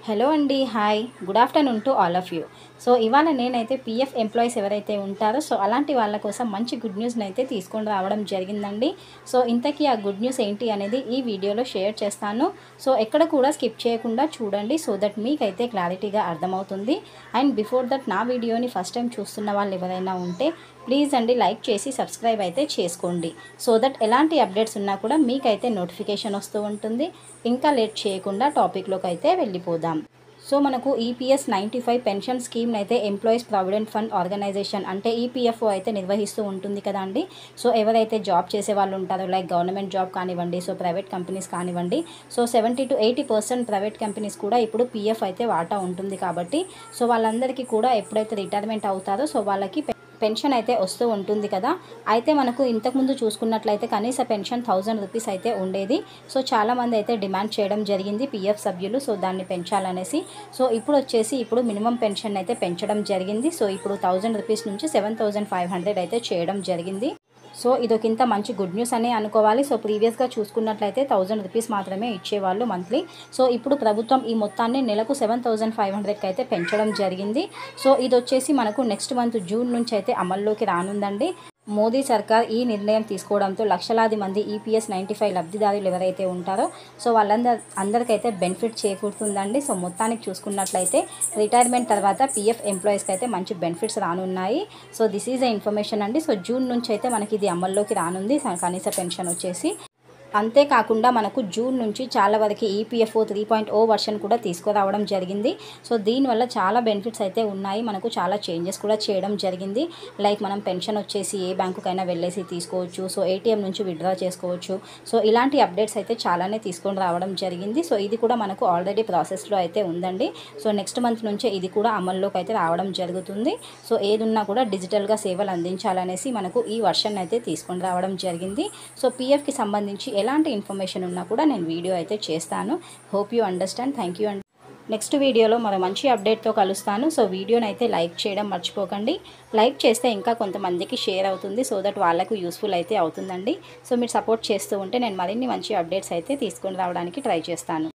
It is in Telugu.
హలో అండి, hi, good afternoon to all of you. So ఇవాళ నేనైతే పీఎఫ్ ఎంప్లాయీస్ ఎవరైతే ఉంటారో సో అలాంటి వాళ్ళ కోసం మంచి గుడ్ న్యూస్ని అయితే తీసుకొని రావడం జరిగిందండి. సో ఇంతకీ ఆ గుడ్ న్యూస్ ఏంటి అనేది ఈ వీడియోలో షేర్ చేస్తాను. సో ఎక్కడ కూడా స్కిప్ చేయకుండా చూడండి, సో దట్ మీకైతే క్లారిటీగా అర్థమవుతుంది. అండ్ బిఫోర్ దట్ నా వీడియోని ఫస్ట్ టైం చూస్తున్న వాళ్ళు ఎవరైనా ఉంటే ప్లీజ్ అండి లైక్ చేసి సబ్స్క్రైబ్ అయితే చేసుకోండి, సో దట్ ఎలాంటి అప్డేట్స్ ఉన్నా కూడా మీకైతే నోటిఫికేషన్ వస్తూ ఉంటుంది. ఇంకా లేట్ చేయకుండా టాపిక్లోకి అయితే వెళ్ళిపోదాం. సో మనకు ఈపీఎస్ 95 పెన్షన్ స్కీమ్ని అయితే ఎంప్లాయీస్ ప్రావిడెంట్ ఫండ్ ఆర్గనైజేషన్ అంటే ఈపీఎఫ్ఓ అయితే నిర్వహిస్తూ ఉంటుంది కదా అండి. సో ఎవరైతే జాబ్ చేసే వాళ్ళు ఉంటారో లైక్ గవర్నమెంట్ జాబ్ కానివ్వండి, సో ప్రైవేట్ కంపెనీస్ కానివ్వండి, సో 70 to 80% ప్రైవేట్ కంపెనీస్ కూడా ఇప్పుడు పీఎఫ్ అయితే వాటా ఉంటుంది కాబట్టి సో వాళ్ళందరికీ కూడా ఎప్పుడైతే రిటైర్మెంట్ అవుతారో సో వాళ్ళకి పెన్షన్ అయితే వస్తూ ఉంటుంది కదా. అయితే మనకు ఇంతకుముందు చూసుకున్నట్లయితే కనీస పెన్షన్ 1000 రూపీస్ అయితే ఉండేది. సో చాలామంది అయితే డిమాండ్ చేయడం జరిగింది పీఎఫ్ సభ్యులు, సో దాన్ని పెంచాలనేసి. సో ఇప్పుడు మినిమం పెన్షన్ అయితే పెంచడం జరిగింది. సో ఇప్పుడు 1000 రూపీస్ నుంచి 7500 అయితే చేయడం జరిగింది. సో ఇదొకింత మంచి గుడ్ న్యూస్ అనే అనుకోవాలి. సో ప్రీవియస్గా చూసుకున్నట్లయితే 1000 రూపీస్ మాత్రమే ఇచ్చేవాళ్ళు మంత్లీ. సో ఇప్పుడు ప్రభుత్వం ఈ మొత్తాన్ని నెలకు 7500కి అయితే పెంచడం జరిగింది. సో ఇది వచ్చేసి మనకు నెక్స్ట్ మంత్ జూన్ నుంచి అయితే అమల్లోకి రానుందండి. మోదీ సర్కార్ ఈ నిర్ణయం తీసుకోవడంతో లక్షలాది మంది ఈపీఎస్ 95 లబ్ధిదారులు ఎవరైతే ఉంటారో సో అందరికైతే బెనిఫిట్ చేకూరుతుందండి. సో మొత్తానికి చూసుకున్నట్లయితే రిటైర్మెంట్ తర్వాత పీఎఫ్ ఎంప్లాయీస్కి అయితే మంచి బెనిఫిట్స్ రానున్నాయి. So this is the information అండి. సో జూన్ నుంచి అయితే మనకి ఇది అమల్లోకి రానుంది కనీస పెన్షన్ వచ్చేసి. అంతేకాకుండా మనకు జూన్ నుంచి చాలా వరకు ఈపీఎఫ్ఓ 3.0 వర్షన్ కూడా తీసుకురావడం జరిగింది. సో దీనివల్ల చాలా బెనిఫిట్స్ అయితే ఉన్నాయి, మనకు చాలా చేంజెస్ కూడా చేయడం జరిగింది. లైక్ మనం పెన్షన్ వచ్చేసి ఏ బ్యాంకుకైనా వెళ్ళేసి తీసుకోవచ్చు, సో ఏటీఎం నుంచి విత్డ్రా చేసుకోవచ్చు. సో ఇలాంటి అప్డేట్స్ అయితే చాలానే తీసుకొని రావడం జరిగింది. సో ఇది కూడా మనకు ఆల్రెడీ ప్రాసెస్లో అయితే ఉందండి. సో నెక్స్ట్ మంత్ నుంచే ఇది కూడా అమల్లోకి అయితే రావడం జరుగుతుంది. సో ఏదున్నా కూడా డిజిటల్గా సేవలు అందించాలనేసి మనకు ఈ వర్షన్ అయితే తీసుకొని రావడం జరిగింది. సో పీఎఫ్కి సంబంధించి ఎలాంటి ఇన్ఫర్మేషన్ ఉన్నా కూడా నేను వీడియో అయితే చేస్తాను. Hope you understand. Thank you అండి. నెక్స్ట్ వీడియోలో మరో మంచి అప్డేట్తో కలుస్తాను. సో వీడియోని అయితే లైక్ చేయడం మర్చిపోకండి. లైక్ చేస్తే ఇంకా కొంతమందికి షేర్ అవుతుంది, సో దట్ వాళ్ళకు యూస్ఫుల్ అయితే అవుతుందండి. సో మీరు సపోర్ట్ చేస్తూ ఉంటే నేను మరిన్ని మంచి అప్డేట్స్ అయితే తీసుకొని రావడానికి ట్రై చేస్తాను.